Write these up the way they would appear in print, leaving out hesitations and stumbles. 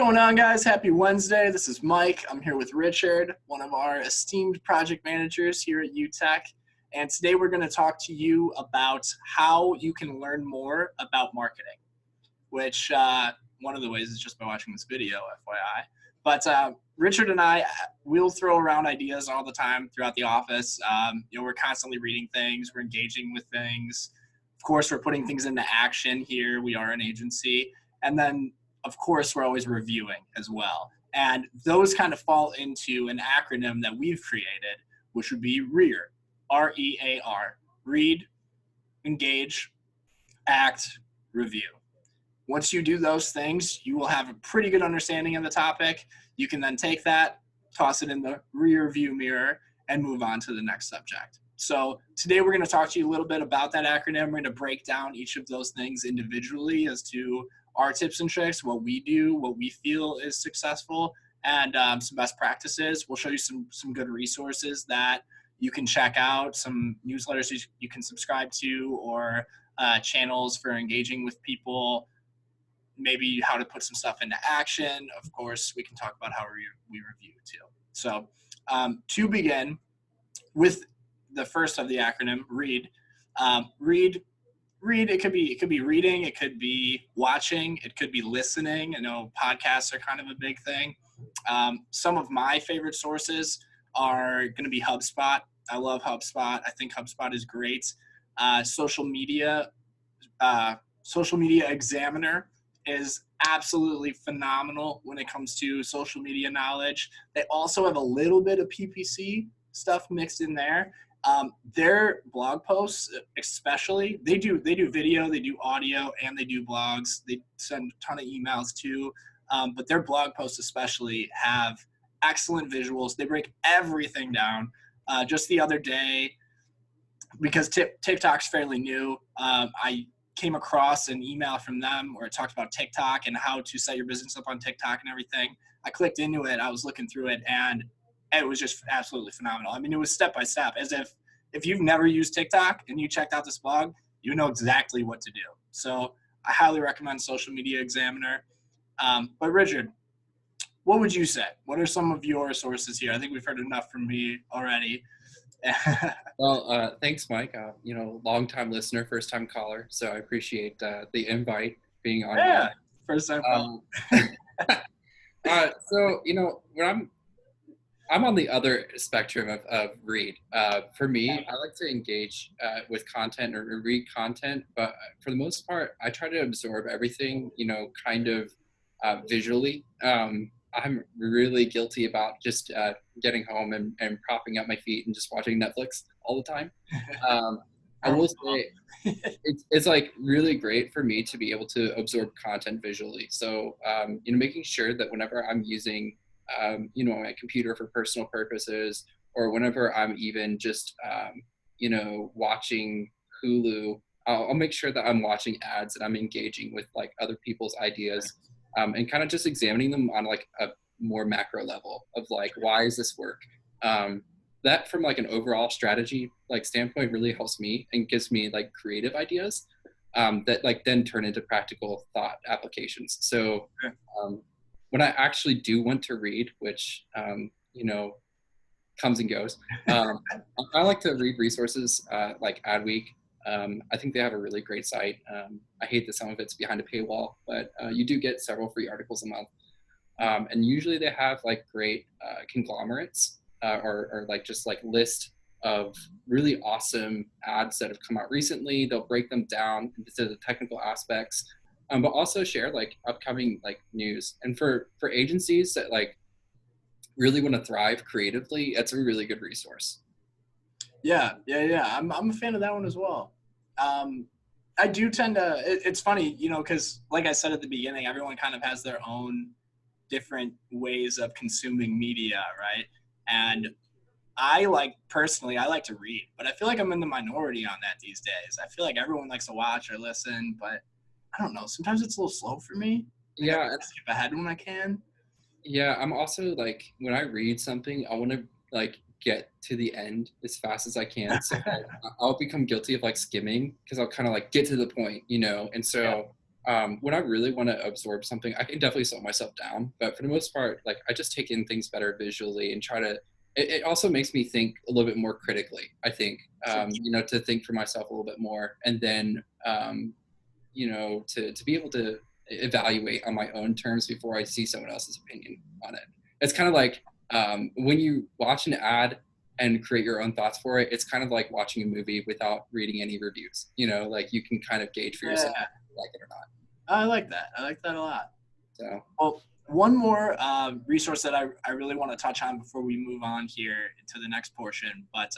Going on, guys? Happy Wednesday. This is Mike. I'm here with Richard, one of our esteemed project managers here at Youtech. And today we're going to talk to you about how you can learn more about marketing, which one of the ways is just by watching this video, FYI. But Richard and I, we'll throw around ideas all the time throughout the office. We're constantly reading things. We're engaging with things. Of course, we're putting things into action here. We are an agency. And then of course, we're always reviewing as well. And those kind of fall into an acronym that we've created, which would be R.E.A.R, R-E-A-R, read, engage, act, review. Once you do those things, you will have a pretty good understanding of the topic. You can then take that, toss it in the rear view mirror, and move on to the next subject. So today we're going to talk to you a little bit about that acronym. We're going to break down each of those things individually as to our tips and tricks, what we do, what we feel is successful, and some best practices. We'll show you some good resources that you can check out, some newsletters you can subscribe to, or channels for engaging with people, maybe how to put some stuff into action. Of course, we can talk about how we review too. So to begin with the first of the acronym, READ. Read, it could be reading, it could be watching, it could be listening. I know podcasts are kind of a big thing. Some of my favorite sources are going to be HubSpot. I love HubSpot. I think HubSpot is great. Social Media Examiner is absolutely phenomenal when it comes to social media knowledge. They also have a little bit of PPC stuff mixed in there. Their blog posts, especially, they do video, they do audio, and they do blogs. They send a ton of emails too. But their blog posts especially have excellent visuals. They break everything down. Just the other day, because TikTok's fairly new, I came across an email from them where it talked about TikTok and how to set your business up on TikTok and everything. I clicked into it. I was looking through it, and it was just absolutely phenomenal. I mean, it was step by step, as if you've never used TikTok and you checked out this blog, you know exactly what to do. So I highly recommend Social Media Examiner. But Richard, what would you say? What are some of your sources here? I think we've heard enough from me already. Well, thanks, Mike. Long-time listener, first-time caller. So I appreciate the invite being on. Yeah, first-time caller. So, when I'm on the other spectrum of read. For me, I like to engage with content or read content, but for the most part, I try to absorb everything, kind of visually. I'm really guilty about just getting home and propping up my feet and just watching Netflix all the time. I will say it's like really great for me to be able to absorb content visually. So, making sure that whenever I'm using my computer for personal purposes, or whenever I'm even just, watching Hulu, I'll make sure that I'm watching ads and I'm engaging with like other people's ideas, and kind of just examining them on like a more macro level of like, why does this work? That from like an overall strategy like standpoint really helps me and gives me like creative ideas that like then turn into practical thought applications. So when I actually do want to read, which, comes and goes, I like to read resources like Adweek. I think they have a really great site. I hate that some of it's behind a paywall, but you do get several free articles a month. And usually they have like great conglomerates or like just like list of really awesome ads that have come out recently. They'll break them down into the technical aspects. But also share like upcoming like news. And for agencies that like really want to thrive creatively, it's a really good resource. Yeah. I'm a fan of that one as well. I do tend to, it's funny, because like I said at the beginning, everyone kind of has their own different ways of consuming media, right? And personally, I like to read, but I feel like I'm in the minority on that these days. I feel like everyone likes to watch or listen, but I don't know. Sometimes it's a little slow for me. Yeah. I skip ahead when I can. Yeah. I'm also like, when I read something, I want to like get to the end as fast as I can. So I'll become guilty of like skimming because I'll kind of like get to the point, And so when I really want to absorb something, I can definitely slow myself down. But for the most part, like I just take in things better visually and try to. It also makes me think a little bit more critically. I think, to think for myself a little bit more, and then, to be able to evaluate on my own terms before I see someone else's opinion on it. It's kind of like when you watch an ad and create your own thoughts for it. It's kind of like watching a movie without reading any reviews. Like you can kind of gauge for yourself Yeah, if you like it or not. I like that. I like that a lot. So Well, one more resource that I really want to touch on before we move on here to the next portion. But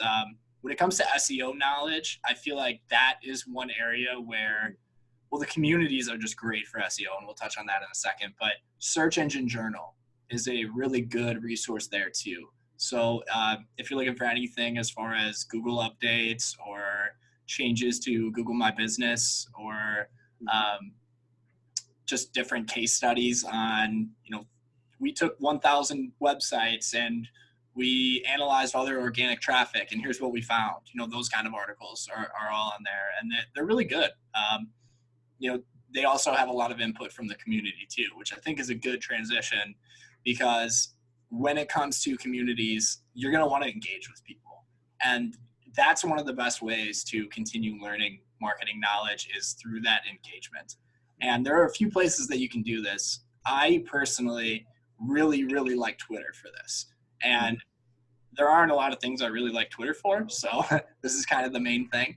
when it comes to SEO knowledge, I feel like that is one area where, well, the communities are just great for SEO, and we'll touch on that in a second. But Search Engine Journal is a really good resource there too. So if you're looking for anything as far as Google updates or changes to Google My Business or just different case studies on, we took 1,000 websites and we analyzed all their organic traffic and here's what we found. Those kind of articles are all on there, and they're really good. They also have a lot of input from the community too, which I think is a good transition, because when it comes to communities, you're going to want to engage with people. And that's one of the best ways to continue learning marketing knowledge, is through that engagement. And there are a few places that you can do this. I personally really, really like Twitter for this. And there aren't a lot of things I really like Twitter for, so this is kind of the main thing.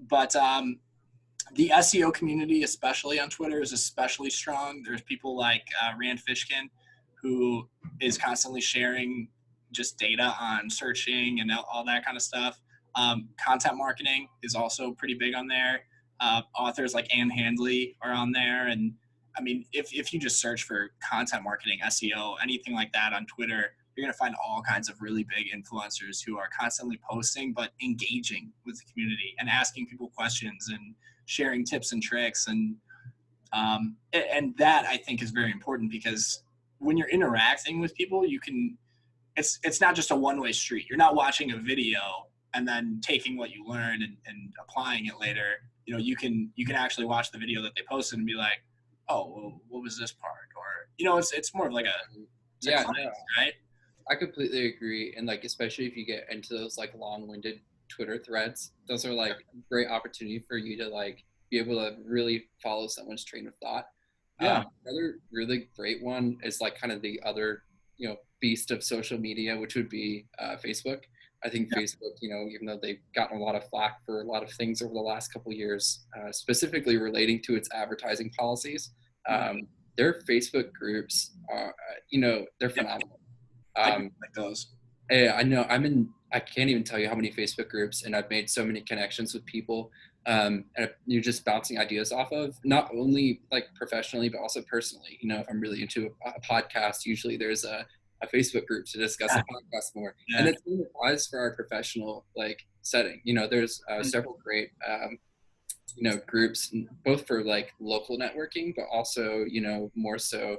But the SEO community, especially on Twitter, is especially strong. There's people like Rand Fishkin, who is constantly sharing just data on searching and all that kind of stuff. Content marketing is also pretty big on there. Authors like Ann Handley are on there. And I mean, if you just search for content marketing, SEO, anything like that on Twitter, you're going to find all kinds of really big influencers who are constantly posting, but engaging with the community and asking people questions and sharing tips and tricks. And that I think is very important, because when you're interacting with people, it's not just a one-way street. You're not watching a video and then taking what you learned and applying it later. You can actually watch the video that they posted and be like, oh, well, what was this part? Or, it's more of like yeah, class, no, right? I completely agree. And like, especially if you get into those like long-winded Twitter threads, those are like a great opportunity for you to like be able to really follow someone's train of thought. Yeah. Another really great one is like kind of the other, beast of social media, which would be Facebook. I think Yeah. Facebook, even though they've gotten a lot of flack for a lot of things over the last couple of years, specifically relating to its advertising policies, their Facebook groups are, they're Yeah. phenomenal. I do Um, like those. I know I can't even tell you how many Facebook groups, and I've made so many connections with people. And you're just bouncing ideas off of, not only like professionally, but also personally. If I'm really into a podcast, usually there's a Facebook group to discuss Yeah. a podcast more. And Yeah. it applies for our professional like setting. There's several great, groups, both for like local networking, but also, more so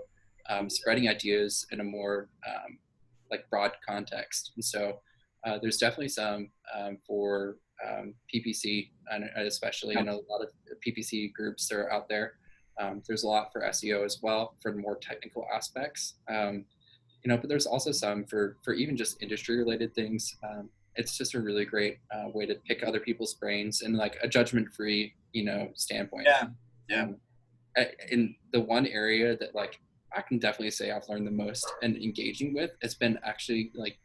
spreading ideas in a more like broad context. And so there's definitely some for PPC, and especially I know a lot of PPC groups that are out there. There's a lot for SEO as well for more technical aspects. But there's also some for even just industry related things. It's just a really great way to pick other people's brains in like a judgment free, standpoint. Yeah. Yeah. Um, in the one area that like I can definitely say I've learned the most and engaging with, it's been actually like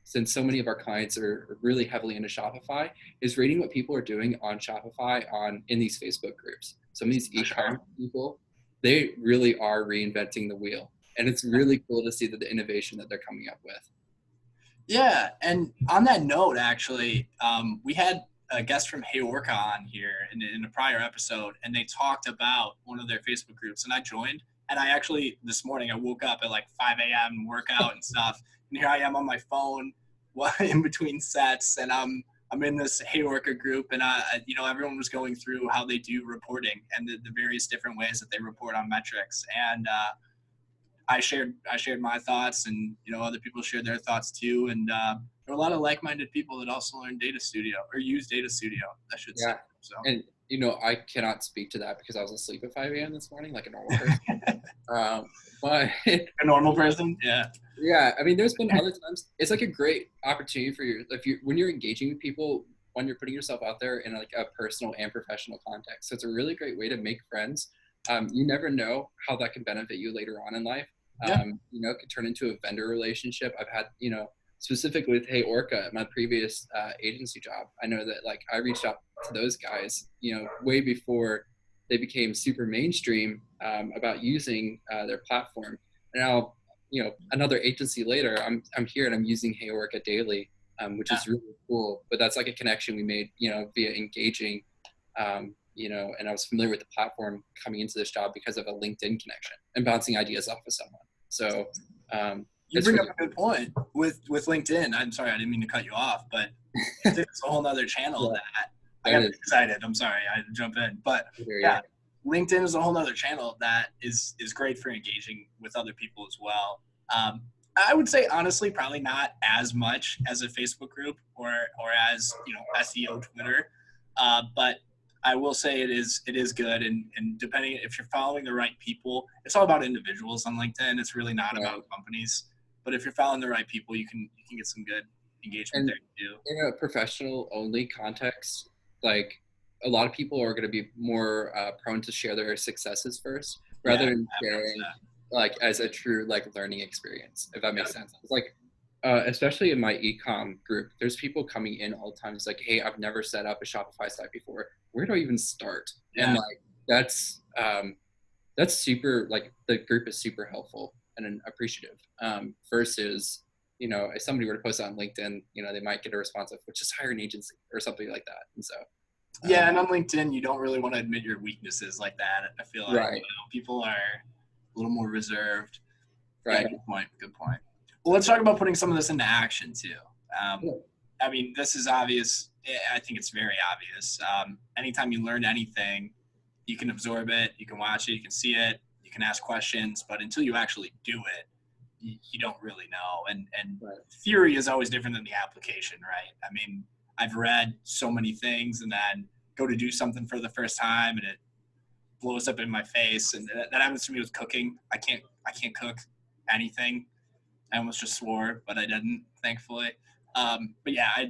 since so many of our clients are really heavily into Shopify, is reading what people are doing on Shopify in these Facebook groups. Some of these e-commerce people, they really are reinventing the wheel. And it's really cool to see the innovation that they're coming up with. Yeah, and on that note, actually, we had a guest from R.E.A.R on here in a prior episode, and they talked about one of their Facebook groups, and I joined. And I actually, this morning, I woke up at like 5 a.m., workout and stuff, and here I am on my phone in between sets, and I'm in this R.E.A.R group, and everyone was going through how they do reporting and the various different ways that they report on metrics, and I shared my thoughts, and other people shared their thoughts too, and there were a lot of like-minded people that also learned Data Studio or use Data Studio, I should say. Yeah. So And I cannot speak to that because I was asleep at 5 a.m. this morning, like a normal person. But A normal person, yeah. yeah, I mean, there's been other times. It's like a great opportunity for you when you're engaging with people, when you're putting yourself out there in like a personal and professional context. So it's a really great way to make friends. You never know how that can benefit you later on in life. Yeah. It could turn into a vendor relationship. I've had, specifically with Hey Orca, my previous agency job. I know that like I reached out to those guys, way before they became super mainstream about using their platform. And now, another agency later, I'm here and I'm using Hey Orca daily, which Yeah. is really cool. But that's like a connection we made, via engaging, and I was familiar with the platform coming into this job because of a LinkedIn connection and bouncing ideas off of someone. So You bring up a good point with LinkedIn. I'm sorry, I didn't mean to cut you off, but it's a whole nother channel that I got excited. I'm sorry, I had to jump in, but yeah, LinkedIn is a whole nother channel that is great for engaging with other people as well. I would say honestly, probably not as much as a Facebook group or as SEO Twitter, but I will say it is good, and depending if you're following the right people, it's all about individuals on LinkedIn. It's really not about companies. But if you're following the right people, you can get some good engagement there too. In a professional only context, like a lot of people are going to be more prone to share their successes first rather than sharing like as a true like learning experience, if that makes sense. It's like especially in my ecom group, there's people coming in all the time. It's like, hey, I've never set up a Shopify site before. Where do I even start? And like that's super, like the group is super helpful and appreciative versus if somebody were to post it on LinkedIn, they might get a response of, which is hire an agency or something like that. And so and on LinkedIn you don't really want to admit your weaknesses like that. I feel like people are a little more reserved. Yeah, good point. Well, let's talk about putting some of this into action too. I mean, this is obvious. I think it's very obvious. Anytime you learn anything, you can absorb it, you can watch it, you can see it, you can ask questions, but until you actually do it, you don't really know. And theory is always different than the application, right? I mean, I've read so many things and then go to do something for the first time and it blows up in my face. And that happens to me with cooking. I can't cook anything. I almost just swore, but I didn't, thankfully. But yeah,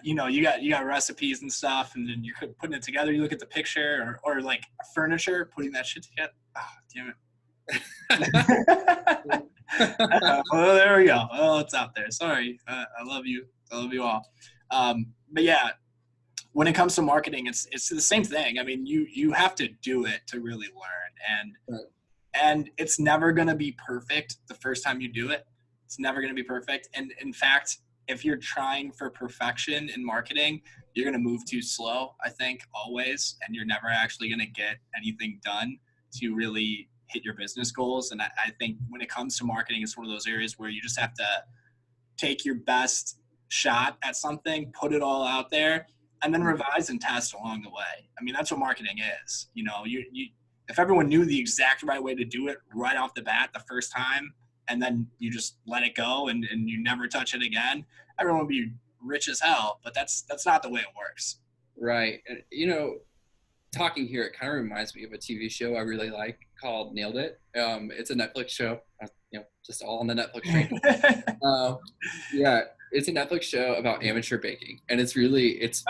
you got recipes and stuff, and then you're putting it together. You look at the picture or like furniture, putting that shit together. Oh, damn it. Well, there we go. Oh, it's out there. Sorry. I love you. I love you all. But yeah, when it comes to marketing, it's the same thing. I mean, you have to do it to really learn, and it's never going to be perfect the first time you do it. It's never going to be perfect. And in fact, if you're trying for perfection in marketing, you're going to move too slow, I think, always, and you're never actually going to get anything done to really hit your business goals. And I think when it comes to marketing, it's one of those areas where you just have to take your best shot at something, put it all out there, and then revise and test along the way. I mean, that's what marketing is. You if everyone knew the exact right way to do it right off the bat the first time, and then you just let it go and you never touch it again, everyone would be rich as hell. But that's not the way it works. Right. And, talking here, it kind of reminds me of a TV show I really like called Nailed It. It's a Netflix show, just all on the Netflix train. Yeah, it's a Netflix show about amateur baking. And it's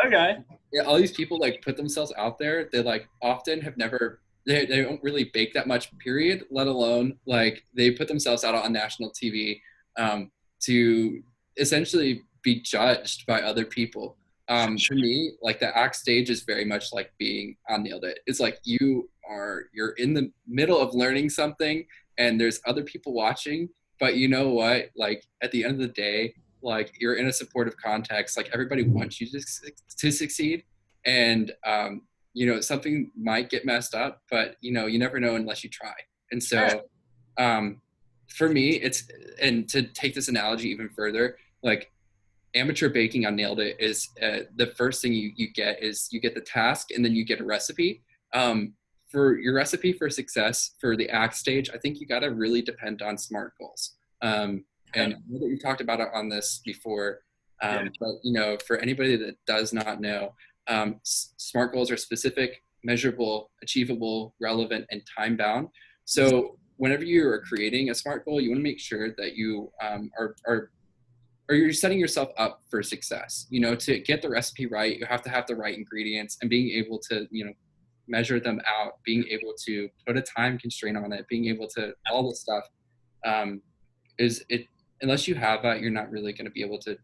okay. Yeah, all these people like put themselves out there. They like often have never, they don't really bake that much, period, let alone like they put themselves out on national TV to essentially be judged by other people. For me, like the act stage is very much like being on Nailed It. It's like you're in the middle of learning something and there's other people watching, but you know what? Like at the end of the day, like you're in a supportive context, like everybody wants you to succeed. And, something might get messed up, but you never know unless you try. And so, for me, and to take this analogy even further, like amateur baking on Nailed It is the first thing you get is you get the task and then you get a recipe. For your recipe for success for the act stage, I think you got to really depend on SMART goals. And I know that you talked about it on this before, but for anybody that does not know, SMART goals are specific, measurable, achievable, relevant, and time bound. So whenever you are creating a SMART goal, you want to make sure that you are or you're setting yourself up for success. To get the recipe right, you have to have the right ingredients, and being able to, measure them out, being able to put a time constraint on it, being able to all this stuff, is it. Unless you have that, you're not really going to be able to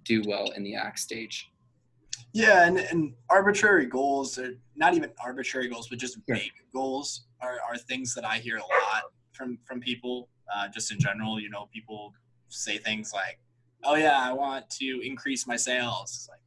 do well in the act stage. Yeah, and arbitrary goals, are not even arbitrary goals, but just Sure. vague goals are things that I hear a lot from people, just in general. People say things like, "Oh yeah, I want to increase my sales." It's like,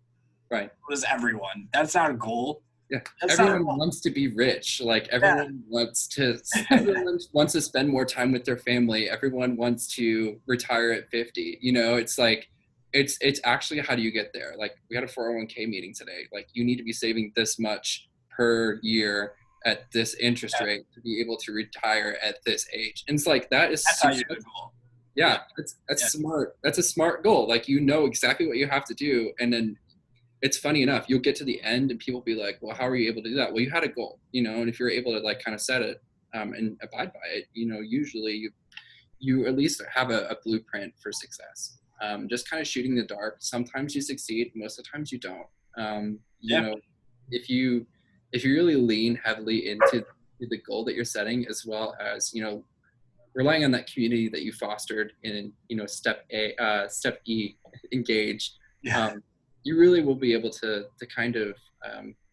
Right. what is everyone? That's not a goal. Yeah. That's not a Everyone goal. wants to be rich. Like Yeah. everyone wants to spend more time with their family. Everyone wants to retire at 50. It's like, it's actually, how do you get there? Like, we had a 401k meeting today. Like, you need to be saving this much per year at this interest Yeah, rate to be able to retire at this age. And it's like, that is that's how super, you do a goal. yeah, that's Yeah. smart. That's a smart goal. Like, exactly what you have to do. And then it's funny enough, you'll get to the end and people be like, well, how are you able to do that? Well, you had a goal, and if you're able to like kind of set it and abide by it, usually you at least have a blueprint for success. Just kind of shooting in the dark. Sometimes you succeed, most of the times you don't. Yeah. If you really lean heavily into the goal that you're setting, as well as, relying on that community that you fostered in, step E, engage. Yeah. You really will be able to kind of,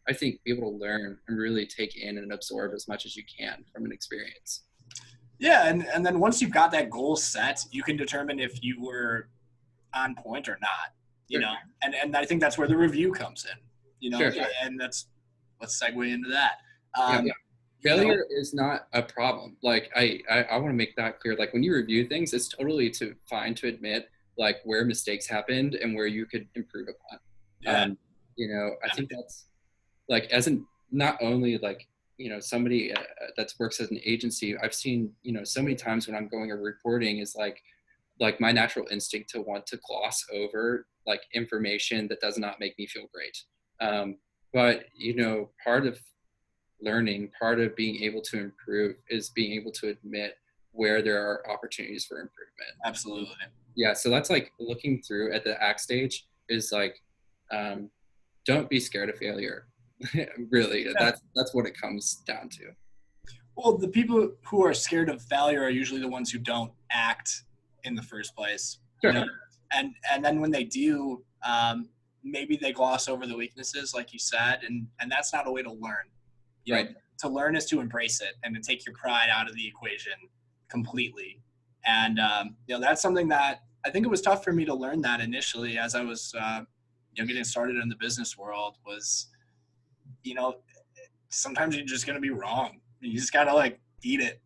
I think, be able to learn and really take in and absorb as much as you can from an experience. Yeah, and then once you've got that goal set, you can determine if you were on point or not. Sure. And I think that's where the review comes in. Sure. And let's segue into that. Yeah. Failure is not a problem. Like, I want to make that clear. Like, when you review things, it's totally fine to admit like where mistakes happened and where you could improve upon. Yeah. I think that's like, not only like, somebody that works as an agency, I've seen, so many times when I'm going or reporting is like my natural instinct to want to gloss over like information that does not make me feel great. But, part of learning, part of being able to improve is being able to admit where there are opportunities for improvement. Absolutely. Yeah. So that's like looking through at the act stage is like, don't be scared of failure. Really, Yeah. that's what it comes down to. Well, the people who are scared of failure are usually the ones who don't act in the first place. Sure. And then when they do, maybe they gloss over the weaknesses, like you said, and that's not a way to learn. Right. To learn is to embrace it and to take your pride out of the equation completely. And that's something that I think it was tough for me to learn that initially as I was getting started in the business world. Was sometimes you're just gonna be wrong. You just gotta like eat it.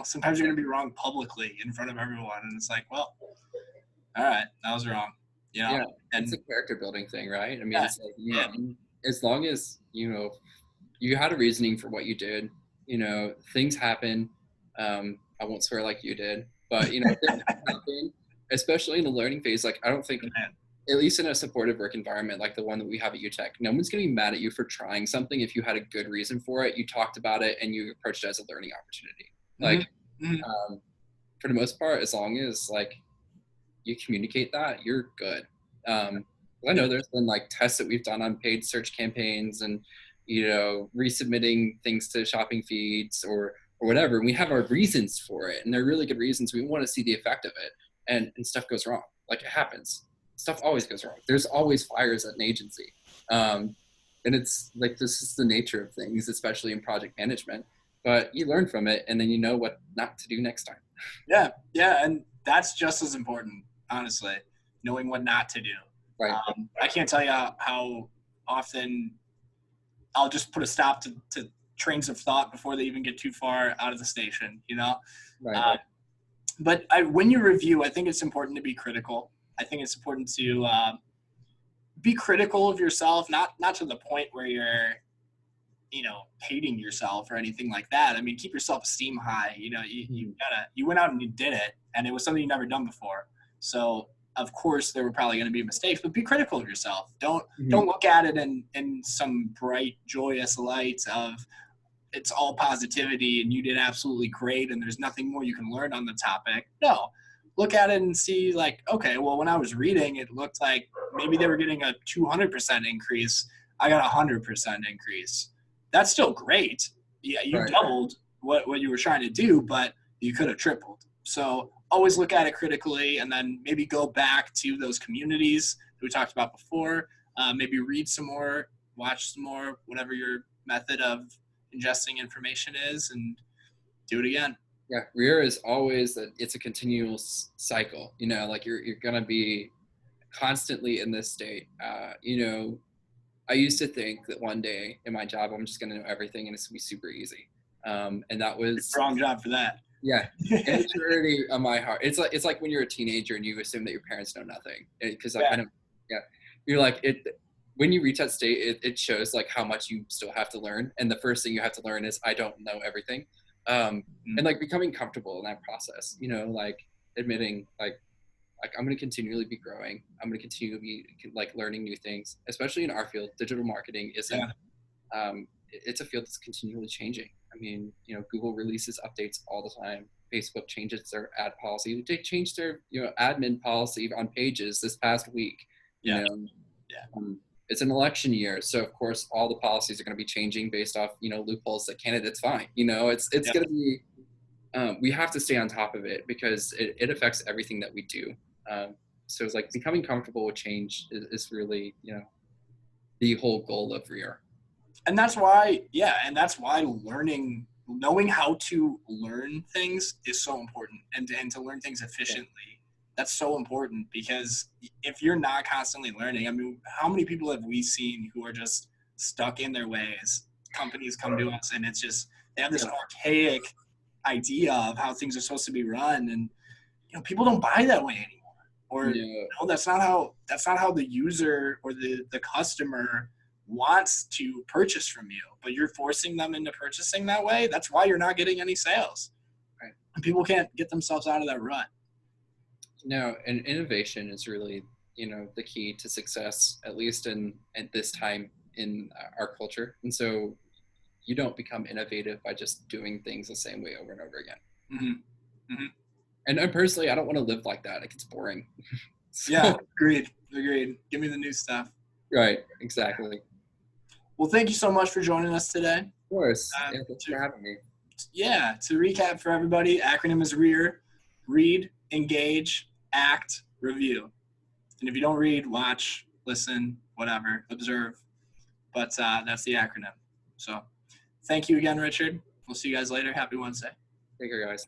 Sometimes you're gonna be wrong publicly in front of everyone, and it's like, well, all right, that was wrong. Yeah, And it's a character building thing, right? I mean, yeah, it's like, as long as you had a reasoning for what you did, things happen. I won't swear like you did, but things happen, especially in the learning phase. Like, I don't think, at least in a supportive work environment like the one that we have at Youtech, no one's going to be mad at you for trying something if you had a good reason for it. You talked about it and you approached it as a learning opportunity. Like, for the most part, as long as like you communicate that, you're good. I know there's been like tests that we've done on paid search campaigns and resubmitting things to shopping feeds or whatever. And we have our reasons for it, and they're really good reasons. We want to see the effect of it, and stuff goes wrong. Like, it happens. Stuff always goes wrong. There's always fires at an agency. And it's like, this is the nature of things, especially in project management. But you learn from it, and then you know what not to do next time. Yeah, and that's just as important, honestly, knowing what not to do. Right. I can't tell you how often I'll just put a stop to trains of thought before they even get too far out of the station, Right. But when you review, I think it's important to be critical. I think it's important to be critical of yourself, not to the point where you're, hating yourself or anything like that. I mean, keep your self-esteem high. You went out and you did it, and it was something you never done before. So of course there were probably going to be mistakes, but be critical of yourself. Don't Mhm. look at it in some bright, joyous light of it's all positivity and you did absolutely great and there's nothing more you can learn on the topic. No, look at it and see like, okay, well, when I was reading, it looked like maybe they were getting a 200% increase. I got a 100% increase. That's still great. Yeah, you Right. doubled what you were trying to do, but you could have tripled. So always look at it critically and then maybe go back to those communities that we talked about before. Maybe read some more, watch some more, whatever your method of ingesting information is, and do it again. Yeah, R.E.A.R is always it's a continual cycle. Like you're gonna be constantly in this state. I used to think that one day in my job I'm just gonna know everything and it's gonna be super easy. And that was Wrong job for that. yeah, immaturity on my heart. It's like when you're a teenager and you assume that your parents know nothing because I Yeah. kind of yeah, you're like it. When you reach that state, it shows like how much you still have to learn, and the first thing you have to learn is I don't know everything, and like becoming comfortable in that process. Like admitting like I'm going to continually be growing. I'm going to continue to be like learning new things, especially in our field. Digital marketing isn't. Yeah. It's a field that's continually changing. I mean, Google releases updates all the time. Facebook changes their ad policy. They changed their admin policy on pages this past week. You Yeah. know, Yeah. it's an election year, so of course all the policies are going to be changing based off loopholes that candidates find. It's Yeah. going to be we have to stay on top of it because it affects everything that we do. So it's like becoming comfortable with change is really the whole goal of R.E.A.R. And that's why, yeah, and that's why knowing how to learn things is so important, and to learn things efficiently. That's so important because if you're not constantly learning, I mean, how many people have we seen who are just stuck in their ways? Companies come to us and it's just they have this archaic idea of how things are supposed to be run, and people don't buy that way anymore. Or No, that's not how the user or the customer wants to purchase from you, but you're forcing them into purchasing that way. That's why you're not getting any sales. right. And people can't get themselves out of that rut. No, and innovation is really the key to success, at least at this time in our culture. And so you don't become innovative by just doing things the same way over and over again. Mm-hmm. Mm-hmm. And personally, I don't want to live like that. It gets boring. So, Yeah, agreed. Give me the new stuff. right, exactly. Of Well, thank you so much for joining us today. course. Yeah, thanks for having me. Yeah, to recap for everybody, acronym is R.E.A.R. Read, engage, act, review. And if you don't read, watch, listen, whatever, observe. But that's the acronym. So thank you again, Richard. We'll see you guys later. Happy Wednesday. Take care, guys.